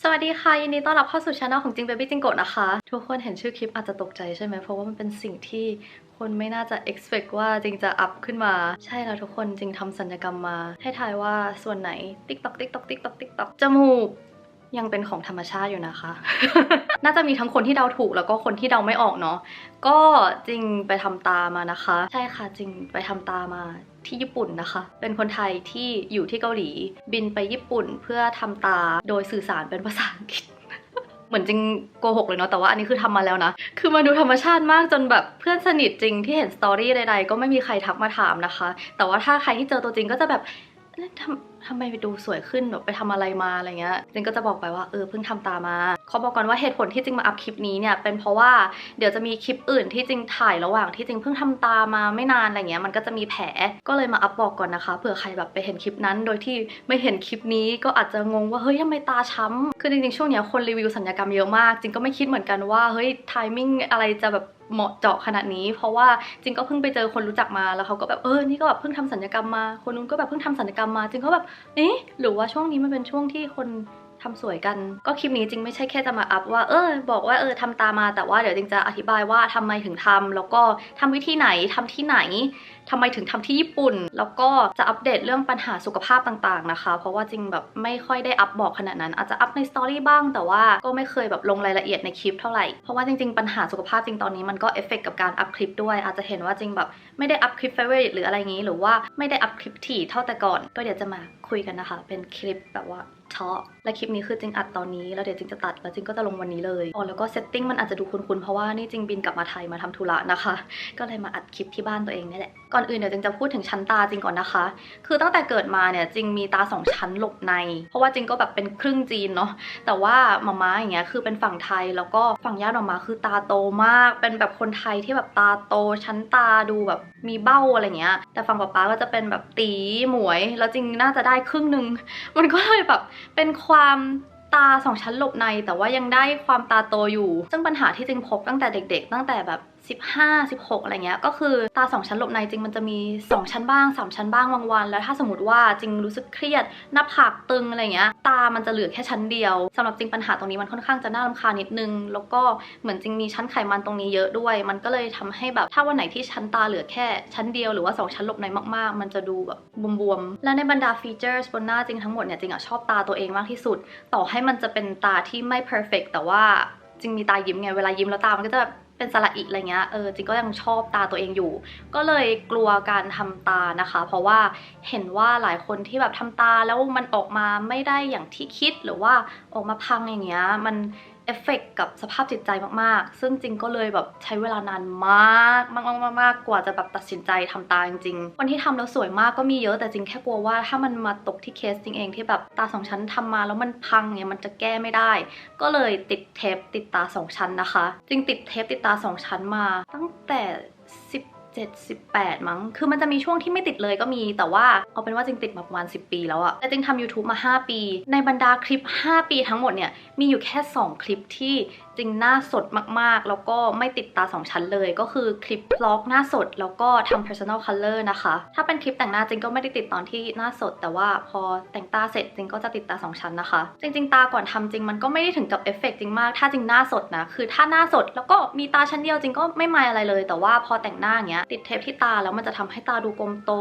สวัสดีค่ะยินดีต้อนรับเข้าสู่ช่องของจิงเบบี้จิงโกะนะคะทุกคนเห็นชื่อคลิปอาจจะตกใจใช่ไหมเพราะว่ามันเป็นสิ่งที่คนไม่น่าจะ expect ว่าจิงจะอัพขึ้นมาใช่แล้วทุกคนจิงทำศัลยกรรมมาให้ทายว่าส่วนไหนติ๊กตอกติ๊กตอกติ๊กตอกติ๊กตอกจมูกยังเป็นของธรรมชาติอยู่นะคะ น่าจะมีทั้งคนที่เดาถูกแล้วก็คนที่เดาไม่ออกเนาะก็จริงไปทำตามานะคะใช่ค่ะจริงไปทำตามาที่ญี่ปุ่นนะคะเป็นคนไทยที่อยู่ที่เกาหลีบินไปญี่ปุ่นเพื่อทำตาโดยสื่อสารเป็นภาษาอังกฤษ เหมือนจริงโกหกเลยเนาะแต่ว่าอันนี้คือทำมาแล้วนะคือมาดูธรรมชาติมากจนแบบเพื่อนสนิทจริงที่เห็นสตอรี่ใดๆก็ไม่มีใครทักมาถามนะคะแต่ว่าถ้าใครที่เจอตัวจริงก็จะแบบทำไมไปดูสวยขึ้นแบบไปทำอะไรมาอะไรเงี้ยจริงก็จะบอกไปว่าเพิ่งทำตามาเขาบอกก่อนว่าเหตุผลที่จริงมาอัพคลิปนี้เนี่ยเป็นเพราะว่าเดี๋ยวจะมีคลิปอื่นที่จริงถ่ายระหว่างที่จริงเพิ่งทำตามาไม่นานอะไรเงี้ยมันก็จะมีแผลก็เลยมาอัพบอกก่อนนะคะเผื่อใครแบบไปเห็นคลิปนั้นโดยที่ไม่เห็นคลิปนี้ก็อาจจะงงว่าเฮ้ยทำไมตาช้ำคือจริงๆช่วงนี้คนรีวิวศัลยกรรมเยอะมากจริงก็ไม่คิดเหมือนกันว่าเฮ้ยไทมิ่งอะไรจะแบบเหมาะเจาะขนาดนี้เพราะว่าจริงก็เพิ่งไปเจอคนรู้จักมาแล้วเขาก็แบบนี่ก็แบบเพิ่งทำศัลยกรรมมาคนนู้นก็แบบเพิ่งทำศัลยกรรมมาจริงเขาแบบหรือว่าช่วงนี้มันเป็นช่วงที่คนทำสวยกันก็คลิปนี้จริงไม่ใช่แค่จะมาอัพว่าบอกว่าทำตามาแต่ว่าเดี๋ยวจริงจะอธิบายว่าทำไมถึงทำแล้วก็ทำวิธีไหนทำที่ไหนทำไมถึงทำที่ญี่ปุ่นแล้วก็จะอัปเดตเรื่องปัญหาสุขภาพต่างๆนะคะเพราะว่าจริงแบบไม่ค่อยได้อัปบอกขนาดนั้นอาจจะอัปในสตอรี่บ้างแต่ว่าก็ไม่เคยแบบลงรายละเอียดในคลิปเท่าไหร่เพราะว่าจริงๆปัญหาสุขภาพจริงตอนนี้มันก็เอฟเฟกต์กับการอัพคลิปด้วยอาจจะเห็นว่าจริงแบบไม่ได้อัพคลิปเฟเวอร์หรืออะไรงี้หรือว่าไม่ได้อัพคลิปถี่เท่าแต่ก่อนก็เดี๋ยวจะมาคุยกันนะคะเป็นคลิปแบบว่าทอล์กและคลิปนี้คือจริงอัดตอนนี้แล้วเดี๋ยวจริงจะตัดแล้วจริงก็จะลงวันนี้เลยแล้วก็เซตติ้งมันอาจจะดูคุ้นๆเพราะว่านี่จริงบินกลับมาไทยมาทำธุระนะคะก็เลยมาอัดคลิปที่บ้านตัวเองนี่แหละก่อนอื่นเดี๋ยวจริงจะพูดถึงชั้นตาจริงก่อนนะคะคือตั้งแต่เกิดมาเนี่ยจริงมีตา2ชั้นหลบในเพราะว่าจริงก็แบบเป็นครึ่งจีนเนาะแต่ว่ามาม่าอย่างเงี้ยคือเป็นฝั่งไทยแล้วก็ฝั่งญาติมาม่าคือตาโตมากเป็นแบบคนไทยที่แบบตาโตชั้นตาดูแบบมีเบ้าอะไรเงี้ยแต่ฝั่งป๊าก็จะเป็นแบบตีหมวยแล้วจริงน่าจะได้ครึ่งนึงมันก็เลยแบบเป็นความตา2ชั้นหลบในแต่ว่ายังได้ความตาโตอยู่ซึ่งปัญหาที่จริงพบตั้งแต่เด็กๆตั้งแต่แบบ15 16อะไรเงี้ยก็คือตา2ชั้นหลบในจริงมันจะมี2ชั้นบ้าง3ชั้นบ้างบางวันแล้วถ้าสมมติว่าจริงรู้สึกเครียดหน้าผากตึงอะไรเงี้ยตามันจะเหลือแค่ชั้นเดียวสำหรับจริงปัญหาตรงนี้มันค่อนข้างจะน่ารำคาญนิดนึงแล้วก็เหมือนจริงมีชั้นไขมันตรงนี้เยอะด้วยมันก็เลยทำให้แบบถ้าวันไหนที่ชั้นตาเหลือแค่ชั้นเดียวหรือว่า2ชั้นหลบในมากๆมันจะดูแบบบวมๆและในบรรดาฟีเจอร์บนหน้าจริงทั้งหมดเนี่ยจริงชอบตาตัวเองมากที่สุดต่อให้มันจะเป็นตาที่ไม่ perfect แต่ว่าจริงมีตายิ้มไงเวลายิ้มแล้วตามันก็จะแบบเป็นสระอิอะไรเงี้ยจริงก็ยังชอบตาตัวเองอยู่ก็เลยกลัวการทำตานะคะเพราะว่าเห็นว่าหลายคนที่แบบทำตาแล้วมันออกมาไม่ได้อย่างที่คิดหรือว่าออกมาพังอย่างเงี้ยมันเอฟเฟกกับสภาพจิตใจมากๆซึ่งจริงก็เลยแบบใช้เวลานานมากกว่าจะแบบตัดสินใจทำตาจริงๆคนที่ทำแล้วสวยมากก็มีเยอะแต่จริงแค่กลัวว่าถ้ามันมาตกที่เคสจริงเองที่แบบตา2ชั้นทำมาแล้วมันพังเนี่ยมันจะแก้ไม่ได้ก็เลยติดเทปติดตา2ชั้นนะคะจริงติดเทปติดตา2ชั้นมาตั้งแต่18มั้งคือมันจะมีช่วงที่ไม่ติดเลยก็มีแต่ว่าเอาเป็นว่าจริงติดมาประมาณ10 ปีแล้วอะแต่จริงทำ YouTube มา5 ปีในบรรดาคลิป5 ปีทั้งหมดเนี่ยมีอยู่แค่2คลิปที่จริงหน้าสดมากๆแล้วก็ไม่ติดตา2ชั้นเลยก็คือคลิปvlogหน้าสดแล้วก็ทำ personal color นะคะถ้าเป็นคลิปแต่งหน้าจริงก็ไม่ได้ติดตอนที่หน้าสดแต่ว่าพอแต่งตาเสร็จจริงก็จะติดตา2ชั้นนะคะจริงๆตาก่อนทำจริงมันก็ไม่ได้ถึงกับเอฟเฟกต์จริงมากถ้าจริงหน้าสดนะคือถ้าหน้าสดแล้วก็มีตาชั้นเดียวจริงก็ไม่มายอะไรเลยแต่ว่าพอแต่งหน้าอย่างเงี้ยติดเทปที่ตาแล้วมันจะทำให้ตาดูกลมโต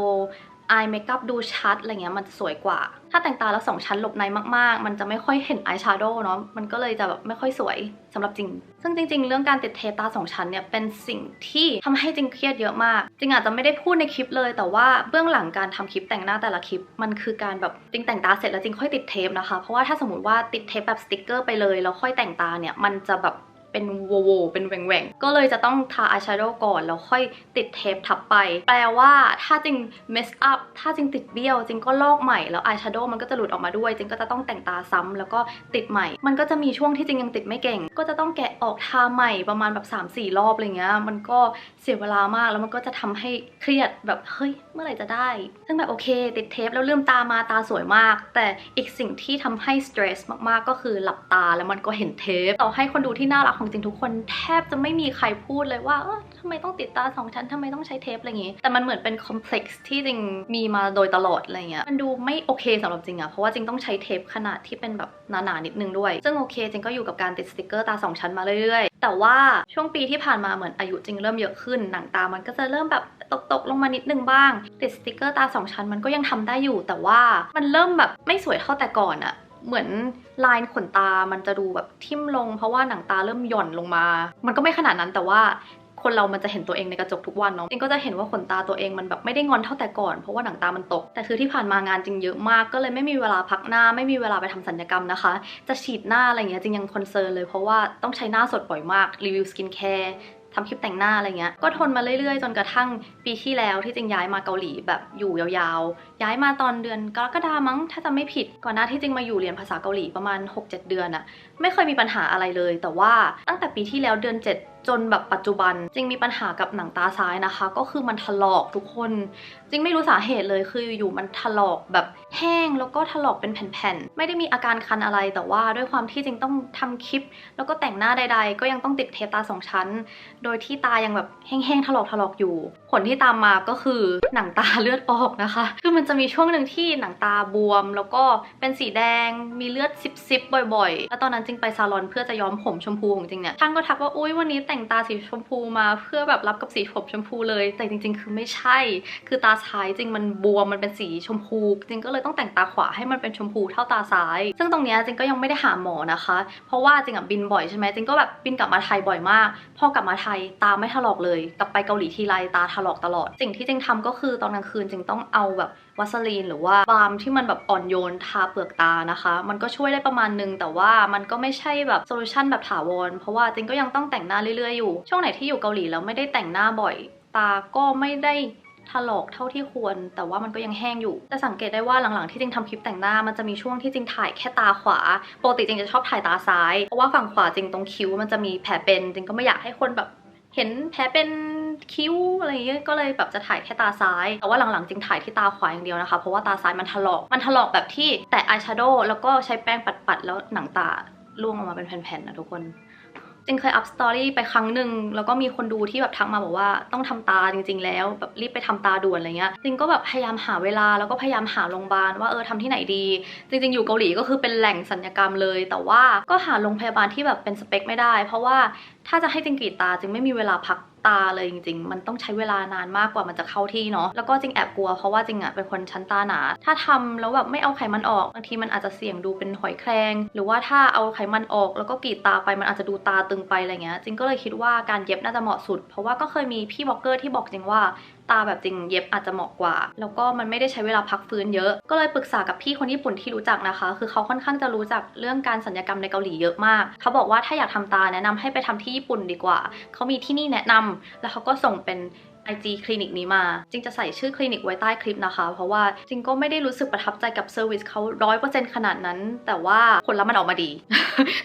อายเมคอัพดูชัดอะไรเงี้ยมันจะสวยกว่าถ้าแต่งตาแล้ว2ชั้นหลบในมากๆมันจะไม่ค่อยเห็นอายแชโดว์เนาะมันก็เลยจะแบบไม่ค่อยสวยสำหรับจริงซึ่งจริงๆเรื่องการติดเทปตา2ชั้นเนี่ยเป็นสิ่งที่ทำให้จริงเครียดเยอะมากจริงอาจจะไม่ได้พูดในคลิปเลยแต่ว่าเบื้องหลังการทำคลิปแต่งหน้าแต่ละคลิปมันคือการแบบจริงแต่งตาเสร็จแล้วจริงค่อยติดเทปนะคะเพราะว่าถ้าสมมติว่าติดเทปแบบสติกเกอร์ไปเลยแล้วค่อยแต่งตาเนี่ยมันจะแบบเป็นโวเป็นแหว่งๆก็เลยจะต้องทาอายแชโดว์ก่อนแล้วค่อยติดเทปทับไปแปลว่าถ้าจริงเมสอัพถ้าจริงติดเบี้ยวจริงก็ลอกใหม่แล้วอายแชโดว์มันก็จะหลุดออกมาด้วยจริงก็จะต้องแต่งตาซ้ำแล้วก็ติดใหม่มันก็จะมีช่วงที่จริงยังติดไม่เก่งก็จะต้องแกะออกทาใหม่ประมาณแบบ3-4 รอบอะไรเงี้ยมันก็เสียเวลามากแล้วมันก็จะทำให้เครียดแบบเฮ้ยเมื่อไหร่จะได้ซึ่งแบบโอเคติดเทปแล้วลืมตามาตาสวยมากแต่อีกสิ่งที่ทำให้สเตรสมากๆก็คือหลับตาแล้วมันก็เห็นเทปต่อให้คนดูที่น่ารักของจริงทุกคนแทบจะไม่มีใครพูดเลยว่าท ำไมต้องติดตา2 ชั้นทำไมต้องใช้เทปอะไรอย่างงี้แต่มันเหมือนเป็นคอมเพล็กซ์ที่จริงมีมาโดยตลอดอะไรเงี้ยมันดูไม่โอเคสำหรับจริงอะเพราะว่าจริงต้องใช้เทปขนาดที่เป็นแบบหนาๆนิดนึงด้วยซึ่งโอเคจริงก็อยู่กับการติดสติกเกอร์ตา2 ชั้นมาเรื่อยๆแต่ว่าช่วงปีที่ผ่านมาเหมือนอายุจริงเริ่มเยอะขึ้นหนังตามันก็จะเริ่มแบบตกลงมานิดนึงบ้างติดสติกเกอร์ตา2 ชั้นมันก็ยังทำได้อยู่แต่ว่ามันเริ่มแบบไม่สวยเท่าแต่ก่อนอะเหมือนลายขนตามันจะดูแบบทิ่มลงเพราะว่าหนังตาเริ่มหย่อนลงมามันก็ไม่ขนาดนั้นแต่ว่าคนเรามันจะเห็นตัวเองในกระจกทุกวันเนาะเองก็จะเห็นว่าขนตาตัวเองมันแบบไม่ได้งอนเท่าแต่ก่อนเพราะว่าหนังตามันตกแต่คือที่ผ่านมางานจริงเยอะมากก็เลยไม่มีเวลาพักหน้าไม่มีเวลาไปทำศัลยกรรมนะคะจะฉีดหน้าอะไรเงี้ยจริงยังคอนเซิร์นเลยเพราะว่าต้องใช้หน้าสดบ่อยมากรีวิวสกินแคร์ทำคลิปแต่งหน้าอะไรเงี้ยก็ทนมาเรื่อยๆจนกระทั่งปีที่แล้วที่จริงย้ายมาเกาหลีแบบอยู่ยาวๆย้ายมาตอนเดือนกรกฎามั้งถ้าจำไม่ผิดก่อนหน้าที่จริงมาอยู่เรียนภาษาเกาหลีประมาณ 6-7 เดือนอะไม่เคยมีปัญหาอะไรเลยแต่ว่าตั้งแต่ปีที่แล้วเดือน 7จนแบบปัจจุบันจริงมีปัญหากับหนังตาซ้ายนะคะก็คือมันถลอกทุกคนจริงไม่รู้สาเหตุเลยคืออยู่มันถลอกแบบแห้งแล้วก็ถลอกเป็นแผ่นๆไม่ได้มีอาการคันอะไรแต่ว่าด้วยความที่จริงต้องทำคลิปแล้วก็แต่งหน้าใดๆก็ยังต้องติดเทปตา2 ชั้นโดยที่ตายังแบบแห้งๆถลอกอยู่ผลที่ตามมาก็คือหนังตาเลือดออกนะคะคือมันจะมีช่วงหนึ่งที่หนังตาบวมแล้วก็เป็นสีแดงมีเลือดซิบบ่อยๆแล้วตอนนั้นจริงไปซาลอนเพื่อจะย้อมผมชมพูของจริงเนี่ยช่างก็ทักว่าอุ๊ยวันนี้แต่งตาสีชมพูมาเพื่อแบบรับกับสีผมชมพูเลยแต่จริงๆคือไม่ใช่คือตาซ้ายจริงมันบวมมันเป็นสีชมพูจริงก็เลยต้องแต่งตาขวาให้มันเป็นชมพูเท่าตาซ้ายซึ่งตรงนี้จริงก็ยังไม่ได้หาหมอนะคะเพราะว่าจริงบินบ่อยใช่ไหมจริงก็แบบบินกลับมาไทยบ่อยมากพอกลับมาไทยตาไม่ถลอกเลยกลับไปเกาหลีทีไรตาถลอกตลอดสิ่งที่จริงทำก็คือตอนกลางคืนจริงต้องเอาแบบวัสลีนหรือว่าบาล์มที่มันแบบอ่อนโยนทาเปลือกตานะคะมันก็ช่วยได้ประมาณนึงแต่ว่ามันก็ไม่ใช่แบบโซลูชันแบบถาวรเพราะว่าจริงก็ยังต้องแต่งหน้าเรื่อยๆอยู่ช่วงไหนที่อยู่เกาหลีแล้วไม่ได้แต่งหน้าบ่อยตาก็ไม่ได้ถลอกเท่าที่ควรแต่ว่ามันก็ยังแห้งอยู่แต่สังเกตได้ว่าหลังๆที่จริงทำคลิปแต่งหน้ามันจะมีช่วงที่จริงถ่ายแค่ตาขวาปกติจริงจะชอบถ่ายตาซ้ายเพราะว่าฝั่งขวาจริงตรงคิ้วมันจะมีแผลเป็นจริงก็ไม่อยากให้คนแบบเห็นแผลเป็นคิ้วอะไรเงี้ยก็เลยแบบจะถ่ายแค่ตาซ้ายแต่ว่าหลังๆจริงถ่ายที่ตาขวาอย่างเดียวนะคะเพราะว่าตาซ้ายมันถลอกแบบที่แตะอายแชโดว์แล้วก็ใช้แป้งปัดๆแล้วหนังตาร่วงออกมาเป็นแผ่นๆนะทุกคนจริงเคยอัพสตอรี่ไปครั้งหนึ่งแล้วก็มีคนดูที่แบบทักมาบอกว่าต้องทำตาจริงๆแล้วแบบรีบไปทำตาด่วนอะไรเงี้ยจริงก็แบบพยายามหาเวลาแล้วก็พยายามหาโรงพยาบาลว่าทำที่ไหนดีจริงๆอยู่เกาหลีก็คือเป็นแหล่งศัลยกรรมเลยแต่ว่าก็หาโรงพยาบาลที่แบบเป็นสเปคไม่ได้เพราะว่าถ้าจะให้จริงกรีดตาจริงไม่มีเวลาพักตาเลยจริงๆมันต้องใช้เวลานานมากกว่ามันจะเข้าที่เนาะแล้วก็จริงแอบกลัวเพราะว่าจริงเป็นคนชั้นตาหนาถ้าทำแล้วแบบไม่เอาไขมันออกบางทีมันอาจจะเสี่ยงดูเป็นหอยแครงหรือว่าถ้าเอาไขมันออกแล้วก็กรีดตาไปมันอาจจะดูตาตึงไปอะไรเงี้ยจริงก็เลยคิดว่าการเย็บน่าจะเหมาะสุดเพราะว่าก็เคยมีพี่บล็อกเกอร์ที่บอกจริงว่าตาแบบจริงเย็บอาจจะเหมาะกว่าแล้วก็มันไม่ได้ใช้เวลาพักฟื้นเยอะก็เลยปรึกษากับพี่คนญี่ปุ่นที่รู้จักนะคะคือเขาค่อนข้างจะรู้จักเรื่องการศัลยกรรมในเกาหลีเยอะมากเขาบอกว่าถ้าอยากทำตาแนะนำให้ไปทำที่ญี่ปุ่นดีกว่าเขามีที่นี่แนะนำแล้วเขาก็ส่งเป็น IG คลินิกนี้มาจริงจะใส่ชื่อคลินิกไว้ใต้คลิปนะคะเพราะว่าจริงก็ไม่ได้รู้สึกประทับใจกับเซอร์วิสเขา100%ขนาดนั้นแต่ว่าผลลัพธ์มันออกมาดี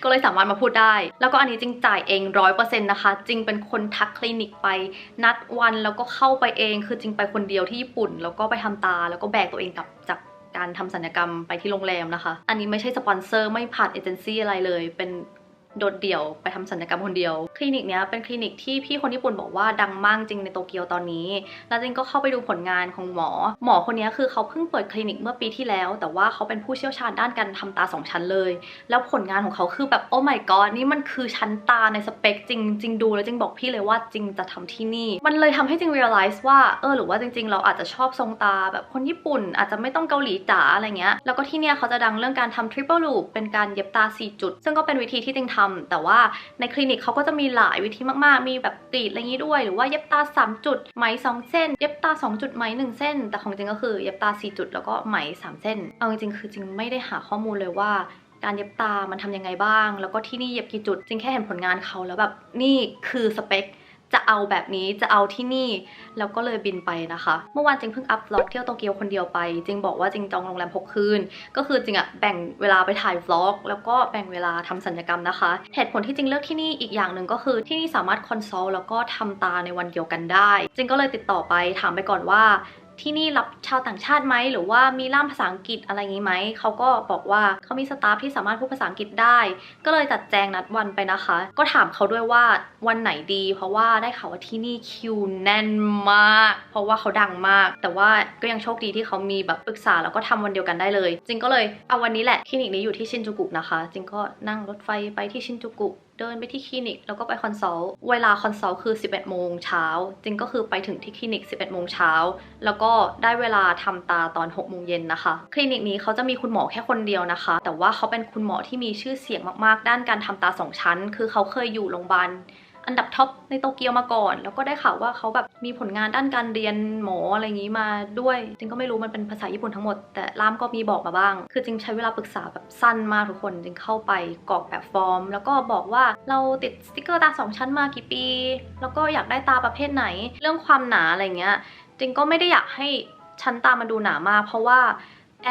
ก็เลยสามารถมาพูดได้แล้วก็อันนี้จริงจ่ายเอง100%นะคะจริงเป็นคนทักคลินิกไปนัดวันแล้วก็เข้าไปเองคือจริงไปคนเดียวที่ญี่ปุ่นแล้วก็ไปทำตาแล้วก็แบกตัวเองกลับจากการทำศัลยกรรมไปที่โรงแรมนะคะอันนี้ไม่ใช่สปอนเซอร์ไม่ผ่านเอเจนซี่อะไรเลยเป็นโดดเดี่ยวไปทำศัลยกรรมคนเดียวคลินิกเนี้ยเป็นคลินิกที่พี่คนญี่ปุ่นบอกว่าดังมากจริงในโตเกียวตอนนี้แล้วจริงก็เข้าไปดูผลงานของหมอคนนี้คือเขาเพิ่งเปิดคลินิกเมื่อปีที่แล้วแต่ว่าเขาเป็นผู้เชี่ยวชาญด้านการทำตา2 ชั้นเลยแล้วผลงานของเขาคือแบบโอ้ my god นี่มันคือชั้นตาในสเปคจริงดูแล้วจริงบอกพี่เลยว่าจริงจะทำที่นี่มันเลยทำให้จริง realize ว่าหรือว่าจริงๆเราอาจจะชอบทรงตาแบบคนญี่ปุ่นอาจจะไม่ต้องเกาหลีจ๋าอะไรเงี้ยแล้วก็ที่เนี่ยเขาจะดังเรื่องการทำ triple loop เป็นการเย็บตา4 จุดซึ่งก็เป็นวิธีที่จริงทำแต่ว่าในคลินิกเขาก็จะมีหลายวิธีมากๆมีแบบกรีดอะไรอย่างนี้ด้วยหรือว่าเย็บตา3 จุดไหม2 เส้นเย็บตา2 จุดไหม1 เส้นแต่ของจริงก็คือเย็บตา4 จุดแล้วก็ไหม3 เส้นเอาจริงๆคือจริงไม่ได้หาข้อมูลเลยว่าการเย็บตามันทำยังไงบ้างแล้วก็ที่นี่เย็บกี่จุดจริงแค่เห็นผลงานเขาแล้วแบบนี่คือสเปคจะเอาแบบนี้จะเอาที่นี่แล้วก็เลยบินไปนะคะเมื่อวานจริงเพิ่งอัพวล็อกเที่ยวโตเกียวคนเดียวไปจริงบอกว่าจริงจองโรงแรม6 คืนก็คือจริงแบ่งเวลาไปถ่ายวล็อกแล้วก็แบ่งเวลาทำศัลยกรรมนะคะเหตุผลที่จริงเลือกที่นี่อีกอย่างหนึ่งก็คือที่นี่สามารถคอนซัลท์แล้วก็ทำตาในวันเดียวกันได้จริงก็เลยติดต่อไปถามไปก่อนว่า ที่นี่รับชาวต่างชาติไหมหรือว่ามีล่ามภาษาอังกฤษอะไรอย่างนี้ไหมเขาก็บอกว่าเขามีสตาฟที่สามารถพูดภาษาอังกฤษได้ก็เลยจัดแจงนัดวันไปนะคะก็ถามเขาด้วยว่าวันไหนดีเพราะว่าได้ข่าวว่าที่นี่คิวแน่นมากเพราะว่าเขาดังมากแต่ว่าก็ยังโชคดีที่เขามีแบบปรึกษาแล้วก็ทำวันเดียวกันได้เลยจริงก็เลยเอาวันนี้แหละคลินิกนี้อยู่ที่ชินจูกุนะคะจริงก็นั่งรถไฟไปที่ชินจูกุเดินไปที่คลินิกแล้วก็ไปคอนซัลท์เวลาคอนซัลท์คือ 11 โมงเช้าจริงก็คือไปถึงที่คลินิก 11 โมงเช้าแล้วก็ได้เวลาทำตาตอน 6 โมงเย็นนะคะคลินิกนี้เขาจะมีคุณหมอแค่คนเดียวนะคะแต่ว่าเขาเป็นคุณหมอที่มีชื่อเสียงมากๆด้านการทำตา2 ชั้นคือเขาเคยอยู่โรงพยาบาลอันดับท็อปในโตเกียวมาก่อนแล้วก็ได้ข่าวว่าเขาแบบมีผลงานด้านการเรียนหมออะไรอย่างนี้มาด้วยจริงก็ไม่รู้มันเป็นภาษาญี่ปุ่นทั้งหมดแต่ล่ามก็มีบอกมาบ้างคือจริงใช้เวลาปรึกษาแบบสั้นมากทุกคนจริงเข้าไปกรอกแบบฟอร์มแล้วก็บอกว่าเราติดสติกเกอร์ตา2 ชั้นมากี่ปีแล้วก็อยากได้ตาประเภทไหนเรื่องความหนาอะไรเงี้ยจริงก็ไม่ได้อยากให้ชั้นตามันดูหนามากเพราะว่า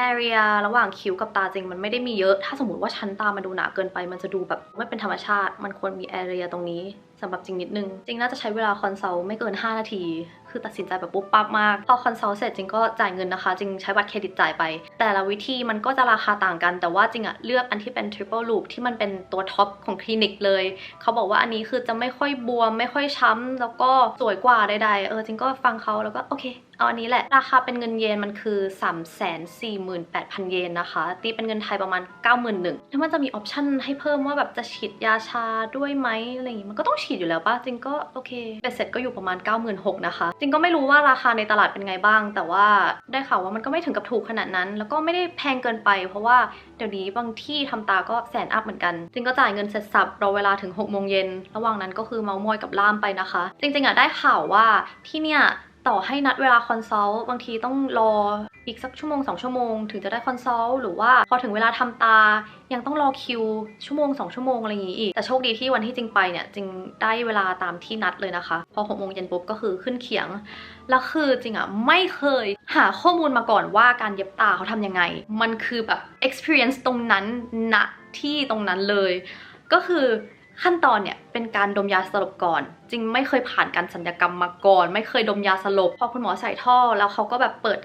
area ระหว่างคิ้วกับตาจริงมันไม่ได้มีเยอะถ้าสมมติว่าชั้นตามันดูหนาเกินไปมันจะดูแบบไม่เป็นธรรมชาติมันควรมี area ตรงนี้สำหรับจริงนิดนึงจริงน่าจะใช้เวลาคอนซัลท์ไม่เกิน5 นาทีคือตัดสินใจแบบปุ๊บปั๊บมากพอคอนซัลท์เสร็จจริงก็จ่ายเงินนะคะจริงใช้บัตรเครดิตจ่ายไปแต่ละวิธีมันก็จะราคาต่างกันแต่ว่าจริงอะเลือกอันที่เป็น triple loop ที่มันเป็นตัวท็อปของคลินิกเลยเขาบอกว่าอันนี้คือจะไม่ค่อยบวมไม่ค่อยช้ำแล้วก็สวยกว่าใดๆจริงก็ฟังเขาแล้วก็โอเคเอาอันนี้แหละราคาเป็นเงินเยนมันคือ 348,000 เยนนะคะตีเป็นเงินไทยประมาณ 91,000แล้วมันจะมีออปชั่นให้เพิ่มว่าแบบจะฉีดยาชาด้วยไหมอะไรอย่างงี้มันก็ต้องฉีดอยู่แล้วป่ะจริงก็โอเคแต่เสร็จก็อยู่ประมาณ 96,000 นะคะจริงก็ไม่รู้ว่าราคาในตลาดเป็นไงบ้างแต่ว่าได้ข่าวว่ามันก็ไม่ถึงกับถูกขนาดนั้นแล้วก็ไม่ได้แพงเกินไปเพราะว่าเดี๋ยวนี้บางที่ทำตาก็แสนอัพเหมือนกันจริงก็จ่ายเงินเสร็จสับรอเวลาถึง 6 โมงเย็นระหว่างนั้นก็คือเมามอยกับล่ามไปนะคะจริงๆอะได้ข่าวว่าที่เนี่ยต่อให้นัดเวลาคอนซัลท์บางทีต้องรออีกสัก1 ชั่วโมง 2 ชั่วโมงถึงจะได้คอนซัลท์หรือว่าพอถึงเวลาทำตายังต้องรอคิว1 ชั่วโมง 2 ชั่วโมงอะไรอย่างงี้อีกแต่โชคดีที่วันที่จริงไปเนี่ยจริงได้เวลาตามที่นัดเลยนะคะพอ 6 โมงเย็นปุ๊บก็คือขึ้นเขียงแล้วคือจริงอะไม่เคยหาข้อมูลมาก่อนว่าการเย็บตาเขาทำยังไงมันคือแบบ experience ตรงนั้นณที่ตรงนั้นเลยก็คือขั้นตอนเนี่ยเป็นการดมยาสลบก่อนจริงไม่เคยผ่านการศัลยกรรมมาก่อนไม่เคยดมยาสลบพอคุณหมอใส่ท่อแล้วเขาก็แบบเปิด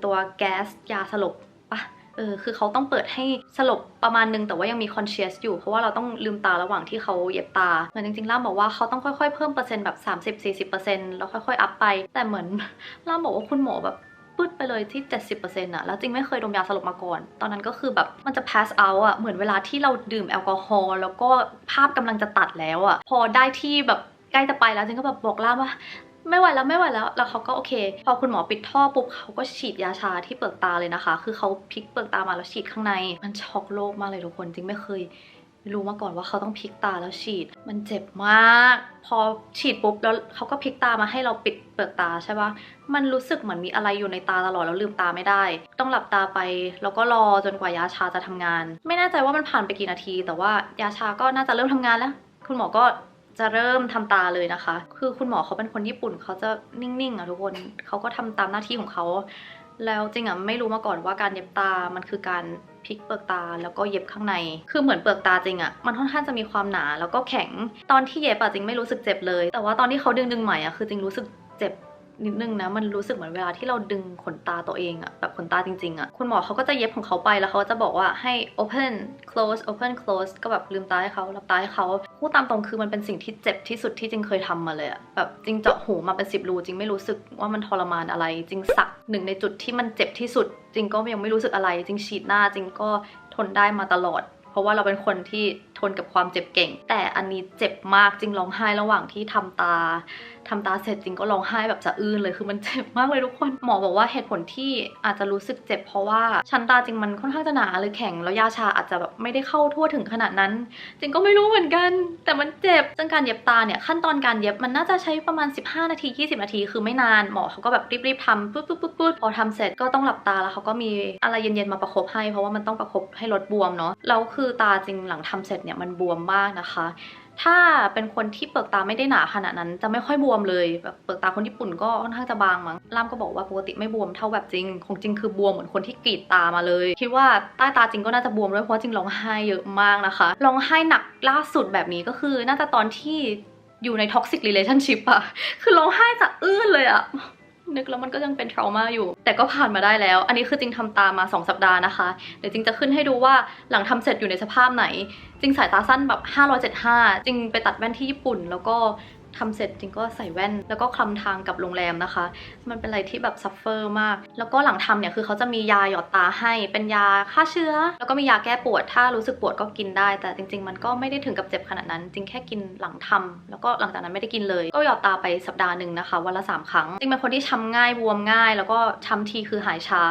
ตัวแก๊สยาสลบปะคือเขาต้องเปิดให้สลบประมาณนึงแต่ว่ายังมี conscious อยู่เพราะว่าเราต้องลืมตาระหว่างที่เขาเย็บตาเหมือนจริงๆล่ามบอกว่าเขาต้องค่อยๆเพิ่มเปอร์เซ็นต์แบบ 30-40% แล้วค่อยๆอัพไปแต่เหมือนล่ามบอกว่าคุณหมอแบบปึ๊ดไปเลยที่ 70% อะแล้วจริงไม่เคยดมยาสลบมาก่อนตอนนั้นก็คือแบบมันจะ pass out อะเหมือนเวลาที่เราดื่มแอลกอฮอล์แล้วก็ภาพกำลังจะตัดแล้วอะพอได้ที่แบบใกล้จะไปแล้วจริงก็แบบบอกล่ามว่าไม่ไหวแล้วแล้วเขาก็โอเคพอคุณหมอปิดท่อปุ๊บเขาก็ฉีดยาชาที่เปลือกตาเลยนะคะคือเขาพลิกเปลือกตามาแล้วฉีดข้างในมันช็อกโลกมากเลยทุกคนจริงไม่เคยรู้มาก่อนว่าเขาต้องพลิกตาแล้วฉีดมันเจ็บมากพอฉีดปุ๊บแล้วเขาก็พลิกตามาให้เราปิดเปลือกตาใช่ปะมันรู้สึกเหมือนมีอะไรอยู่ในตาตลอดแล้วลืมตาไม่ได้ต้องหลับตาไปแล้วก็รอจนกว่ายาชาจะทำงานไม่แน่ใจว่ามันผ่านไปกี่นาทีแต่ว่ายาชาก็น่าจะเริ่มทำงานแล้วคุณหมอก็จะเริ่มทำตาเลยนะคะคือคุณหมอเขาเป็นคนญี่ปุ่นเขาจะนิ่งๆอะทุกคนเขาก็ทำตามหน้าที่ของเขาแล้วจริงอะไม่รู้มาก่อนว่าการเย็บตามันคือการพลิกเปลือกตาแล้วก็เย็บข้างในคือเหมือนเปลือกตาจริงอะมันค่อนข้างจะมีความหนาแล้วก็แข็งตอนที่เย็บอะจริงไม่รู้สึกเจ็บเลยแต่ว่าตอนที่เขาดึงใหม่อะคือจริงรู้สึกเจ็บนิดนึงนะมันรู้สึกเหมือนเวลาที่เราดึงขนตาตัวเองอะแบบขนตาจริงๆอะคุณหมอเขาก็จะเย็บของเขาไปแล้วเขาจะบอกว่าให้ open close ก็แบบลืมตาให้เขาหลับตาให้เขาพูดตามตรงคือมันเป็นสิ่งที่เจ็บที่สุดที่จริงเคยทำมาเลยอะแบบจริงเจาะหูมาเป็น10 รูจริงไม่รู้สึกว่ามันทรมานอะไรจริงสัก1 ในจุดที่มันเจ็บที่สุดจริงก็ยังไม่รู้สึกอะไรจริงฉีดหน้าจริงก็ทนได้มาตลอดเพราะว่าเราเป็นคนที่ทนกับความเจ็บเก่งแต่อันนี้เจ็บมากจริงร้องไห้ระหว่างที่ทำตาเสร็จจริงก็ร้องไห้แบบสะอื้นเลยคือมันเจ็บมากเลยทุกคนหมอบอกว่าเหตุผลที่อาจจะรู้สึกเจ็บเพราะว่าชั้นตาจริงมันค่อนข้างจะหนาเลยแข็งแล้วยาชาอาจจะแบบไม่ได้เข้าทั่วถึงขนาดนั้นจริงก็ไม่รู้เหมือนกันแต่มันเจ็บซึ่งการเย็บตาเนี่ยขั้นตอนการเย็บมันน่าจะใช้ประมาณ15 นาที20 นาทีคือไม่นานหมอเขาก็แบบรีบๆทำปุ๊บพอทำเสร็จก็ต้องหลับตาแล้วเขาก็มีอะไรเย็นๆมาประคบให้เพราะว่ามันต้องประคบให้ลดบวมเนาะแล้วคือตาจริงหลังทำเสร็จเนี่ยมันบวมมากนะคะถ้าเป็นคนที่เปลือกตาไม่ได้หนาขนาดนั้นจะไม่ค่อยบวมเลยแบบเปลือกตาคนญี่ปุ่นก็ค่อนข้างจะบางมั้งล่ามก็บอกว่าปกติไม่บวมเท่าแบบจริงของจริงคือบวมเหมือนคนที่กรีดตามาเลยคิดว่าใต้ตาจริงก็น่าจะบวมด้วยเพราะจริงร้องไห้เยอะมากนะคะร้องไห้หนักล่าสุดแบบนี้ก็คือน่าจะตอนที่อยู่ใน toxic relationship อะคือร้องไห้สะอื้นเลยอะ นึกแล้วมันก็ยังเป็นทรมาอยู่แต่ก็ผ่านมาได้แล้วอันนี้คือจริงทำตามา2 สัปดาห์นะคะเดี๋ยวจริงจะขึ้นให้ดูว่าหลังทำเสร็จอยู่ในสภาพไหนจริงสายตาสั้นแบบ575จริงไปตัดแว่นที่ญี่ปุ่นแล้วก็ทำเสร็จจริงก็ใส่แว่นแล้วก็คลำทางกับโรงแรมนะคะมันเป็นอะไรที่แบบซัฟเฟอร์มากแล้วก็หลังทำเนี่ยคือเขาจะมียาหยอดตาให้เป็นยาฆ่าเชื้อแล้วก็มียาแก้ปวดถ้ารู้สึกปวดก็กินได้แต่จริงๆมันก็ไม่ได้ถึงกับเจ็บขนาดนั้นจริงแค่กินหลังทำแล้วก็หลังจากนั้นไม่ได้กินเลยก็หยอดตาไปสัปดาห์หนึ่งนะคะวันละ3 ครั้งจริงเป็นคนที่ช้ำง่ายบวมง่ายแล้วก็ช้ำทีคือหายช้า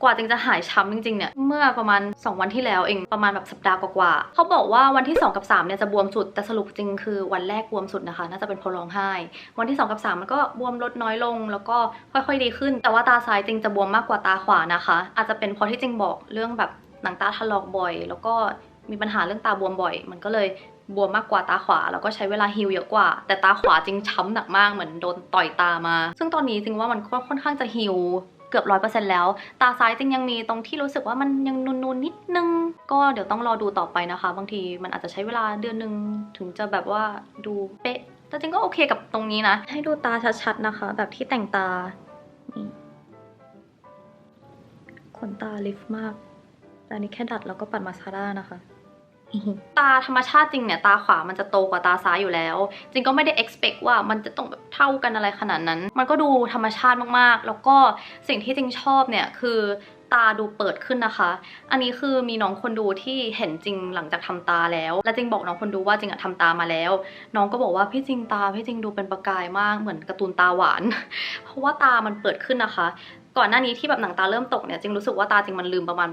กว่าจริงจะหายช้ำจริงๆเนี่ยเมื่อประมาณ2 วันที่แล้วเองประมาณแบบสัปดาห์กว่าๆเขาบอกว่าวันที่2 กับ 3เนี่ยจะบวมสุดแต่สรุปจริงคือวันแรกบวมสุดนะคะน่าจะเป็นเพราะร้องไห้วันที่2 กับ 3มันก็บวมลดน้อยลงแล้วก็ค่อยๆดีขึ้นแต่ว่าตาซ้ายจริงจะบวมมากกว่าตาขวานะคะอาจจะเป็นเพราะที่จริงบอกเรื่องแบบหนังตาถลอกบ่อยแล้วก็มีปัญหาเรื่องตาบวมบ่อยมันก็เลยบวมมากกว่าตาขวาแล้วก็ใช้เวลาฮีลเยอะกว่าแต่ตาขวาจริงช้ำหนักมากเหมือนโดนต่อยตามาซึ่งตอนนี้จริงว่ามันก็ค่อนข้างจะฮีลเกือบ100%แล้วตาซ้ายจริงยังมีตรงที่รู้สึกว่ามันยังนูนๆนิดนึงก็เดี๋ยวต้องรอดูต่อไปนะคะบางทีมันอาจจะใช้เวลาเดือนนึงถึงจะแบบว่าดูเป๊ะแต่จริงก็โอเคกับตรงนี้นะให้ดูตาชัดๆนะคะแบบที่แต่งตานี่ขนตาลิฟต์มากแต่อันนี้แค่ดัดแล้วก็ปัดมาสคาร่านะคะ ตาธรรมชาติจริงเนี่ยตาขวามันจะโตกว่าตาซ้ายอยู่แล้วจริงก็ไม่ได้ expect ว่ามันจะต้องแบบเท่ากันอะไรขนาดนั้นมันก็ดูธรรมชาติมากๆแล้วก็สิ่งที่จริงชอบเนี่ยคือตาดูเปิดขึ้นนะคะอันนี้คือมีน้องคนดูที่เห็นจริงหลังจากทำตาแล้วและจริงบอกน้องคนดูว่าจริงอะทำตามาแล้วน้องก็บอกว่าพี่จริงตาพี่จริงดูเป็นประกายมากเหมือนการ์ตูนตาหวาน เพราะว่าตามันเปิดขึ้นนะคะก่อนหน้านี้ที่แบบหนังตาเริ่มตกเนี่ยจริงรู้สึกว่าตาจริงมันลืมประมาณ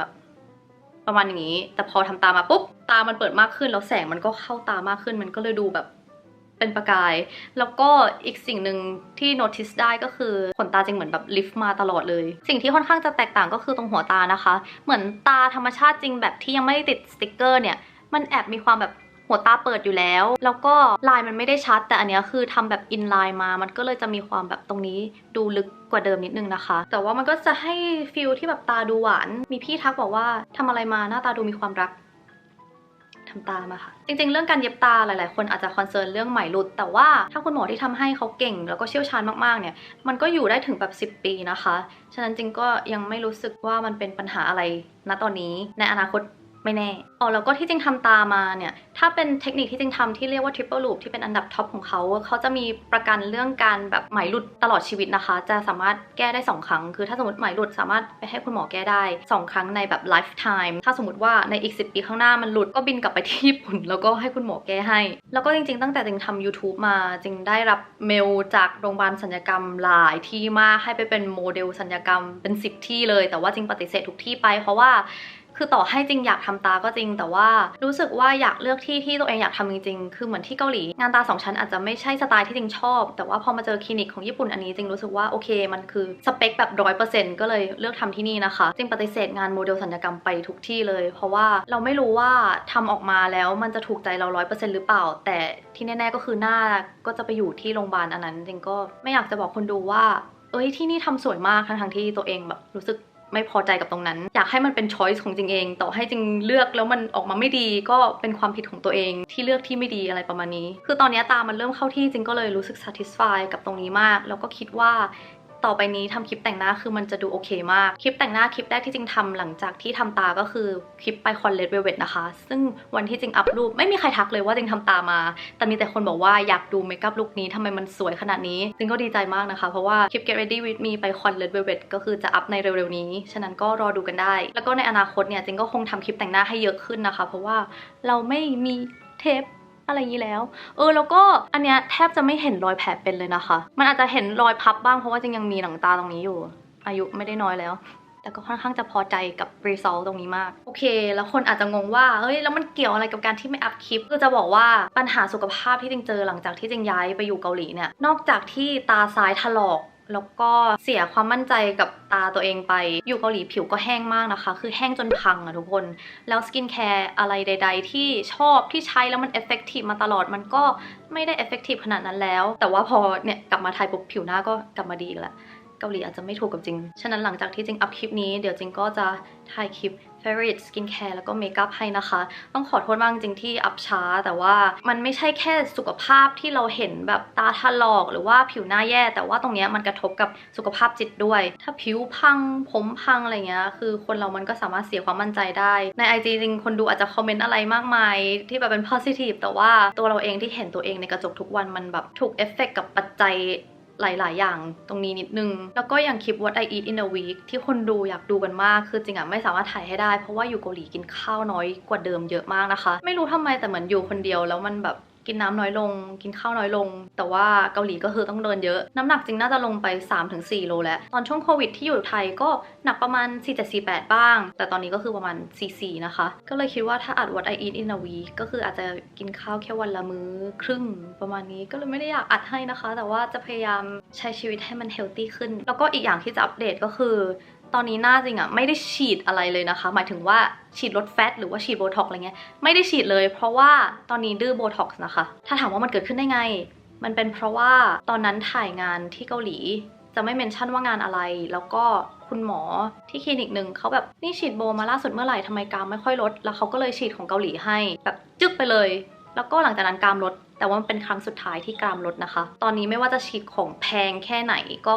อย่างนี้แต่พอทำตามาปุ๊บตามันเปิดมากขึ้นแล้วแสงมันก็เข้าตามากขึ้นมันก็เลยดูแบบเป็นประกายแล้วก็อีกสิ่งหนึ่งที่ notice ได้ก็คือขนตาจริงเหมือนแบบลิฟต์มาตลอดเลยสิ่งที่ค่อนข้างจะแตกต่างก็คือตรงหัวตานะคะเหมือนตาธรรมชาติจริงแบบที่ยังไม่ได้ติดสติกเกอร์เนี่ยมันแอบมีความแบบหัวตาเปิดอยู่แล้วแล้วก็ลายมันไม่ได้ชัดแต่อันนี้คือทำแบบอินไลน์มามันก็เลยจะมีความแบบตรงนี้ดูลึกกว่าเดิมนิดนึงนะคะแต่ว่ามันก็จะให้ฟีลที่แบบตาดูหวานมีพี่ทักบอกว่าทำอะไรมาหน้าตาดูมีความรักทำตามาค่ะจริงๆเรื่องการเย็บตาหลายๆคนอาจจะคอนเซิร์นเรื่องไหมหลุดแต่ว่าถ้าคุณหมอที่ทำให้เขาเก่งแล้วก็เชี่ยวชาญมากๆเนี่ยมันก็อยู่ได้ถึงแบบ10 ปีนะคะฉะนั้นจริงก็ยังไม่รู้สึกว่ามันเป็นปัญหาอะไรณตอนนี้ในอนาคตไม่แน่แล้วก็ที่จริงทำตามาเนี่ยถ้าเป็นเทคนิคที่จริงทำที่เรียกว่า triple loop ที่เป็นอันดับท็อปของเขาจะมีประกันเรื่องการแบบไหมหลุดตลอดชีวิตนะคะจะสามารถแก้ได้2 ครั้งคือถ้าสมมติไหมหลุดสามารถไปให้คุณหมอแก้ได้2 ครั้งในแบบ lifetime ถ้าสมมติว่าในอีก10 ปีข้างหน้ามันหลุดก็บินกลับไปที่ญี่ปุ่นแล้วก็ให้คุณหมอแก้ให้แล้วก็จริงๆตั้งแต่จริงทำ YouTube มาจริงได้รับเมลจากโรงพยาบาลศัลยกรรมหลายที่มากให้ไปเป็นโมเดลศัลยกรรมเป็น10 ที่เลยแต่ว่าจริงปฏิเสธทุกที่ไปเพราะว่าคือต่อให้จริงอยากทำตาก็จริงแต่ว่ารู้สึกว่าอยากเลือกที่ที่ตัวเองอยากทำจริงๆคือเหมือนที่เกาหลีงานตา2 ชั้นอาจจะไม่ใช่สไตล์ที่จริงชอบแต่ว่าพอมาเจอคลินิกของญี่ปุ่นอันนี้จริงรู้สึกว่าโอเคมันคือสเปคแบบ100%ก็เลยเลือกทำที่นี่นะคะจริงปฏิเสธงานโมเดลศัลยกรรมไปทุกที่เลยเพราะว่าเราไม่รู้ว่าทำออกมาแล้วมันจะถูกใจเรา100%หรือเปล่าแต่ที่แน่ๆก็คือหน้าก็จะไปอยู่ที่โรงพยาบาลอันนั้นจริงก็ไม่อยากจะบอกคนดูว่าที่นี่ทำสวยมากทั้งที่ตัวเองแบบรู้สึกไม่พอใจกับตรงนั้นอยากให้มันเป็นช้อยส์ของจริงเองต่อให้จริงเลือกแล้วมันออกมาไม่ดีก็เป็นความผิดของตัวเองที่เลือกที่ไม่ดีอะไรประมาณนี้คือตอนนี้ตามันเริ่มเข้าที่จริงก็เลยรู้สึก satisfy กับตรงนี้มากแล้วก็คิดว่าต่อไปนี้ทำคลิปแต่งหน้าคือมันจะดูโอเคมากคลิปแต่งหน้าคลิปแรกที่จริงทำหลังจากที่ทำตาก็คือคลิปไปคอนเลดเวลเวตนะคะซึ่งวันที่จริงอัพรูปไม่มีใครทักเลยว่าจริงทำตามาแต่มีแต่คนบอกว่าอยากดูเมคอัพลุคนี้ทำไมมันสวยขนาดนี้จริงก็ดีใจมากนะคะเพราะว่าคลิป Get Ready with Me ไปคอนเลดเวลเวตก็คือจะอัพในเร็วๆนี้ฉะนั้นก็รอดูกันได้แล้วก็ในอนาคตเนี่ยจริงก็คงทำคลิปแต่งหน้าให้เยอะขึ้นนะคะเพราะว่าเราไม่มีเทปอะไรอย่างนี้แล้วแล้วก็อันเนี้ยแทบจะไม่เห็นรอยแผลเป็นเลยนะคะมันอาจจะเห็นรอยพับบ้างเพราะว่าจริงยังมีหนังตาตรงนี้อยู่อายุไม่ได้น้อยแล้วแต่ก็ค่อนข้างจะพอใจกับ result ตรงนี้มากโอเคแล้วคนอาจจะงงว่าแล้วมันเกี่ยวอะไรกับการที่ไม่อัพคลิปคือจะบอกว่าปัญหาสุขภาพที่จริงเจอหลังจากที่จริงย้ายไปอยู่เกาหลีเนี่ยนอกจากที่ตาซ้ายถลอกแล้วก็เสียความมั่นใจกับตาตัวเองไปอยู่เกาหลีผิวก็แห้งมากนะคะคือแห้งจนพังอะทุกคนแล้วสกินแคร์อะไรใดๆที่ชอบที่ใช้แล้วมันเอฟเฟกตีฟมาตลอดมันก็ไม่ได้เอฟเฟกตีฟขนาดนั้นแล้วแต่ว่าพอเนี่ยกลับมาไทยปุ๊บผิวหน้าก็กลับมาดีอีกแล้วเกาหลีอาจจะไม่ถูกกับจริงฉะนั้นหลังจากที่จริงอัพคลิปนี้เดี๋ยวจริงก็จะถ่ายคลิปแฟ favorite skincare แล้วก็เมคอัพให้นะคะต้องขอโทษมากจริงที่อัพช้าแต่ว่ามันไม่ใช่แค่สุขภาพที่เราเห็นแบบตาถลอกหรือว่าผิวหน้าแย่แต่ว่าตรงเนี้ยมันกระทบกับสุขภาพจิตด้วยถ้าผิวพังผมพังอะไรเงี้ยคือคนเรามันก็สามารถเสียความมั่นใจได้ใน IG จริงคนดูอาจจะคอมเมนต์อะไรมากมายที่แบบเป็น positive แต่ว่าตัวเราเองที่เห็นตัวเองในกระจกทุกวันมันแบบถูกเอฟเฟกต์กับปัจจัยหลายๆอย่างตรงนี้นิดนึงแล้วก็อย่างคลิป What I Eat in a Week ที่คนดูอยากดูกันมากคือจริงไม่สามารถถ่ายให้ได้เพราะว่าอยู่เกาหลีกินข้าวน้อยกว่าเดิมเยอะมากนะคะไม่รู้ทำไมแต่เหมือนอยู่คนเดียวแล้วมันแบบกินน้ำน้อยลงกินข้าวน้อยลงแต่ว่าเกาหลีก็คือต้องเดินเยอะน้ำหนักจริงน่าจะลงไป 3-4 โลแล้วตอนช่วงโควิดที่อยู่ไทยก็หนักประมาณ 47-48 บ้างแต่ตอนนี้ก็คือประมาณ 44 นะคะก็เลยคิดว่าถ้าอัด What I Eat in a Week ก็คืออาจจะกินข้าวแค่วันละมื้อครึ่งประมาณนี้ก็เลยไม่ได้อยากอัดให้นะคะแต่ว่าจะพยายามใช้ชีวิตให้มันเฮลตี้ขึ้นแล้วก็อีกอย่างที่จะอัปเดตก็คือตอนนี้หน้าจริงไม่ได้ฉีดอะไรเลยนะคะหมายถึงว่าฉีดลดแฟตหรือว่าฉีดโบท็อกซ์อะไรเงี้ยไม่ได้ฉีดเลยเพราะว่าตอนนี้ดื้อโบท็อกซ์นะคะถ้าถามว่ามันเกิดขึ้นได้ไงมันเป็นเพราะว่าตอนนั้นถ่ายงานที่เกาหลีจะไม่เมนชั่นว่างานอะไรแล้วก็คุณหมอที่คลินิกหนึ่งเขาแบบนี่ฉีดโบมาล่าสุดเมื่อไหร่ทำไมกรามไม่ค่อยลดแล้วเขาก็เลยฉีดของเกาหลีให้แบบจึ๊กไปเลยแล้วก็หลังจากนั้นกรามลดแต่ว่ามันเป็นครั้งสุดท้ายที่กรามลดนะคะตอนนี้ไม่ว่าจะฉีดของแพงแค่ไหนก็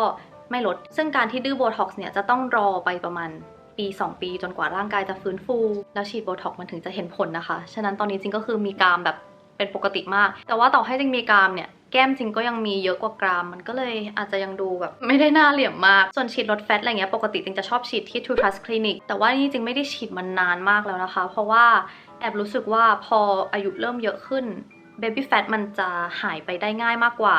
ไม่ลดซึ่งการที่ดื้อโบท็อกซ์เนี่ยจะต้องรอไปประมาณปี2 ปีจนกว่าร่างกายจะฟื้นฟูแล้วฉีดโบท็อกซ์มันถึงจะเห็นผลนะคะฉะนั้นตอนนี้จริงก็คือมีกรามแบบเป็นปกติมากแต่ว่าต่อให้จริงมีกรามเนี่ยแก้มจริงก็ยังมีเยอะกว่ากรามมันก็เลยอาจจะยังดูแบบไม่ได้หน้าเหลี่ยมมากส่วนฉีดลดแฟตอะไรเงี้ยปกติจริงจะชอบฉีดที่ True Trust Clinic แต่ว่านี่จริงไม่ได้ฉีดมานานมากแล้วนะคะเพราะว่าแอบรู้สึกว่าพออายุเริ่มเยอะขึ้น Baby Fat มันจะหายไปได้ง่ายมากกว่า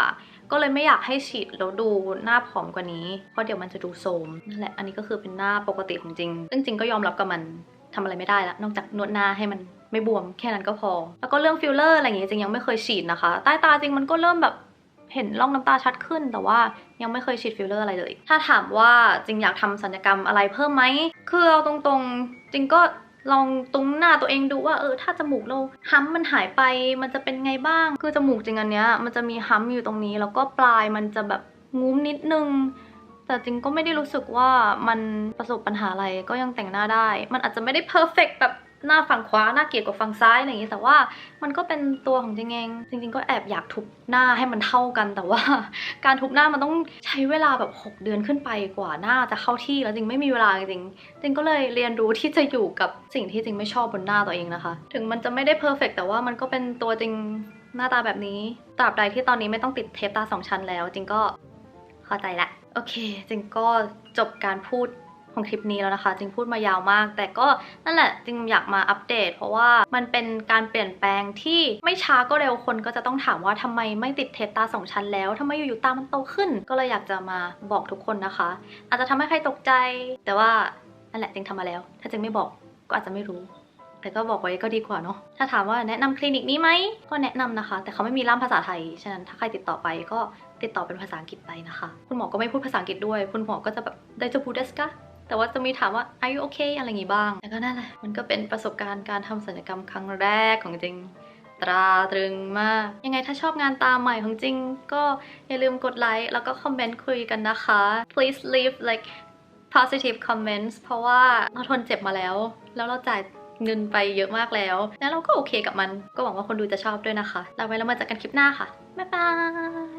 ก็เลยไม่อยากให้ฉีดแล้วดูหน้าผอมกว่านี้เพราะเดี๋ยวมันจะดูโทรมนั่นแหละอันนี้ก็คือเป็นหน้าปกติของจริงซึ่งจริงก็ยอมรับกับมันทำอะไรไม่ได้ละนอกจากนวดหน้าให้มันไม่บวมแค่นั้นก็พอแล้วก็เรื่องฟิลเลอร์อะไรอย่างงี้จริงยังไม่เคยฉีดนะคะใต้ตาจริงมันก็เริ่มแบบเห็นร่องน้ำตาชัดขึ้นแต่ว่ายังไม่เคยฉีดฟิลเลอร์อะไรเลยถ้าถามว่าจริงอยากทำศัลยกรรมอะไรเพิ่มไหมคือเอาตรงๆจริงก็ลองตรงหน้าตัวเองดูว่าถ้าจมูกเราฮัมมันหายไปมันจะเป็นไงบ้างคือจมูกจริงอันเนี้ยมันจะมีฮัมอยู่ตรงนี้แล้วก็ปลายมันจะแบบงุ้มนิดนึงแต่จริงก็ไม่ได้รู้สึกว่ามันประสบปัญหาอะไรก็ยังแต่งหน้าได้มันอาจจะไม่ได้เพอร์เฟกต์แบบหน้าฝั่งขวาหน้าเกลียดกว่าฝั่งซ้ายอะไรอย่างงี้แต่ว่ามันก็เป็นตัวของจริงเองจริงๆก็แอบอยากทุบหน้าให้มันเท่ากันแต่ว่าการทุบหน้ามันต้องใช้เวลาแบบ6 เดือนขึ้นไปกว่าหน้าจะเข้าที่แล้วจริงไม่มีเวลาจริงจริงก็เลยเรียนรู้ที่จะอยู่กับสิ่งที่จริงไม่ชอบบนหน้าตัวเองนะคะถึงมันจะไม่ได้เพอร์เฟกต์แต่ว่ามันก็เป็นตัวจริงหน้าตาแบบนี้ตราบใดที่ตอนนี้ไม่ต้องติดเทปตา2 ชั้นแล้วจริงก็เข้าใจละโอเคจริงก็จบการพูดของคลิปนี้แล้วนะคะจริงพูดมายาวมากแต่ก็นั่นแหละจริงอยากมาอัปเดตเพราะว่ามันเป็นการเปลี่ยนแปลงที่ไม่ช้าก็เร็วคนก็จะต้องถามว่าทำไมไม่ติดเทปตา2 ชั้นแล้วทำไมอยู่ๆตามันโตขึ้นก็เลยอยากจะมาบอกทุกคนนะคะอาจจะทำให้ใครตกใจแต่ว่านั่นแหละจริงทำมาแล้วถ้าจริงไม่บอกก็อาจจะไม่รู้แต่ก็บอกไว้ก็ดีกว่าเนาะถ้าถามว่าแนะนำคลินิกนี้ไหมก็แนะนำนะคะแต่เขาไม่มีล่ามภาษาไทยฉะนั้นถ้าใครติดต่อไปก็ติดต่อเป็นภาษาอังกฤษไปนะคะคุณหมอก็ไม่พูดภาษาอังกฤษด้วยคุณหมอก็จะแบบไดจูพูเดสกะแต่ว่าจะมีถามว่า are you okay อะไรอย่างงี้บ้างแต่ก็นั่นแหละมันก็เป็นประสบการณ์การทำศัลยกรรมครั้งแรกของจริงตราตรึงมากยังไงถ้าชอบงานตาใหม่ของจริงก็อย่าลืมกดไลค์แล้วก็คอมเมนต์คุยกันนะคะ please leave like positive comments เพราะว่าเราทนเจ็บมาแล้วเราจ่ายเงินไปเยอะมากแล้วเราก็โอเคกับมันก็หวังว่าคนดูจะชอบด้วยนะคะลาไปแล้วมาเจอกันคลิปหน้าค่ะบ๊ายบาย